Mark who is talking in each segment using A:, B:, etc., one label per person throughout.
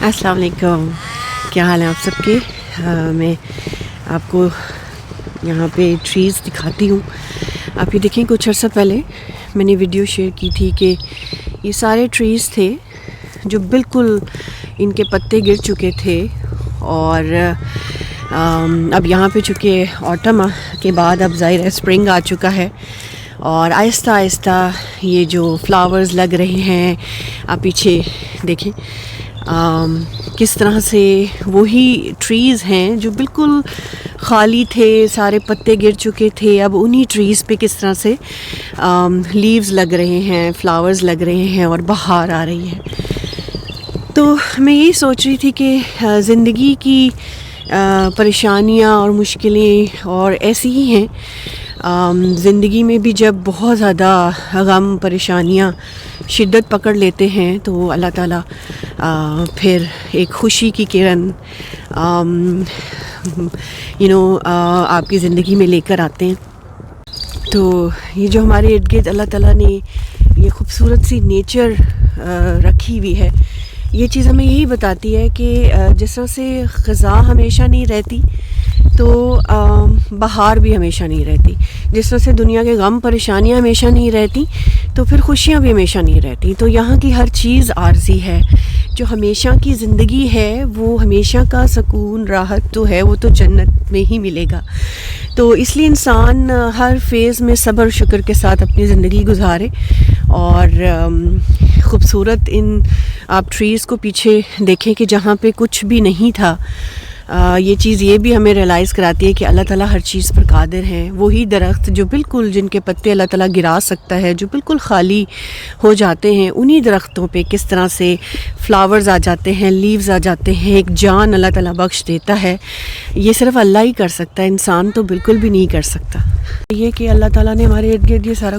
A: السلام علیکم، کیا حال ہے آپ سب کے؟ میں آپ کو یہاں پہ ٹریز دکھاتی ہوں. آپ یہ دیکھیں، کچھ عرصہ پہلے میں نے ویڈیو شیئر کی تھی کہ یہ سارے ٹریز تھے جو بالکل ان کے پتے گر چکے تھے، اور اب یہاں پہ چونکہ آٹم کے بعد اب ظاہر ہے اسپرنگ آ چکا ہے، اور آہستہ آہستہ یہ جو فلاورز لگ رہے ہیں. آپ پیچھے دیکھیں کس طرح سے وہی ٹریز ہیں جو بالکل خالی تھے، سارے پتے گر چکے تھے، اب انہی ٹریز پہ کس طرح سے لیوز لگ رہے ہیں، فلاورز لگ رہے ہیں اور بہار آ رہی ہے. تو میں یہی سوچ رہی تھی کہ زندگی کی پریشانیاں اور مشکلیں اور ایسی ہی ہیں. زندگی میں بھی جب بہت زیادہ غم پریشانیاں شدت پکڑ لیتے ہیں تو اللہ تعالیٰ پھر ایک خوشی کی کرن آپ کی زندگی میں لے کر آتے ہیں. تو یہ جو ہمارے ارد گرد اللہ تعالیٰ نے یہ خوبصورت سی نیچر رکھی ہوئی ہے، یہ چیز ہمیں یہی بتاتی ہے کہ جس طرح سے خزاں ہمیشہ نہیں رہتی تو بہار بھی ہمیشہ نہیں رہتی. جس طرح سے دنیا کے غم پریشانیاں ہمیشہ نہیں رہتی تو پھر خوشیاں بھی ہمیشہ نہیں رہتی. تو یہاں کی ہر چیز عارضی ہے. جو ہمیشہ کی زندگی ہے وہ ہمیشہ کا سکون راحت تو ہے، وہ تو جنت میں ہی ملے گا. تو اس لیے انسان ہر فیز میں صبر و شکر کے ساتھ اپنی زندگی گزارے. اور خوبصورت ان آپ ٹریز کو پیچھے دیکھیں کہ جہاں پہ کچھ بھی نہیں تھا، یہ چیز یہ بھی ہمیں ریلائز کراتی ہے کہ اللہ تعالیٰ ہر چیز پر قادر ہیں. وہی درخت جو بالکل جن کے پتے اللہ تعالیٰ گرا سکتا ہے، جو بالکل خالی ہو جاتے ہیں، انہی درختوں پہ کس طرح سے فلاورز آ جاتے ہیں، لیوز آ جاتے ہیں، ایک جان اللہ تعالیٰ بخش دیتا ہے. یہ صرف اللہ ہی کر سکتا ہے، انسان تو بالکل بھی نہیں کر سکتا. یہ کہ اللہ تعالیٰ نے ہمارے ارد گرد یہ سارا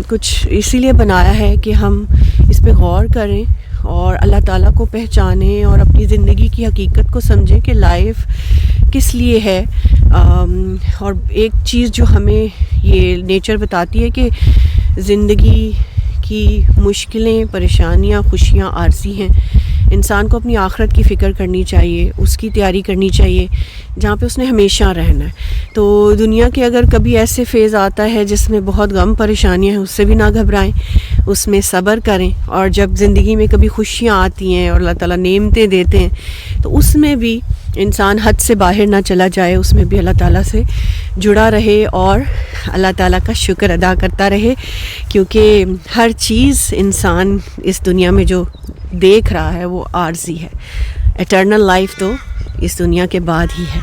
A: کچھ اسی لیے بنایا ہے کہ ہم اس پہ غور کریں اور اللہ تعالیٰ کو پہچانیں اور اپنی زندگی کی حقیقت کو سمجھیں کہ لائف کس لیے ہے. اور ایک چیز جو ہمیں یہ نیچر بتاتی ہے کہ زندگی کی مشکلیں، پریشانیاں، خوشیاں عارضی ہیں. انسان کو اپنی آخرت کی فکر کرنی چاہیے، اس کی تیاری کرنی چاہیے جہاں پہ اس نے ہمیشہ رہنا ہے. تو دنیا کے اگر کبھی ایسے فیز آتا ہے جس میں بہت غم پریشانیاں ہیں، اس سے بھی نہ گھبرائیں، اس میں صبر کریں. اور جب زندگی میں کبھی خوشیاں آتی ہیں اور اللہ تعالیٰ نعمتیں دیتے ہیں تو اس میں بھی انسان حد سے باہر نہ چلا جائے، اس میں بھی اللہ تعالیٰ سے جڑا رہے اور اللہ تعالیٰ کا شکر ادا کرتا رہے. کیونکہ ہر چیز انسان اس دنیا میں جو دیکھ رہا ہے وہ عارضی ہے. ایٹرنل لائف تو اس دنیا کے بعد ہی ہے.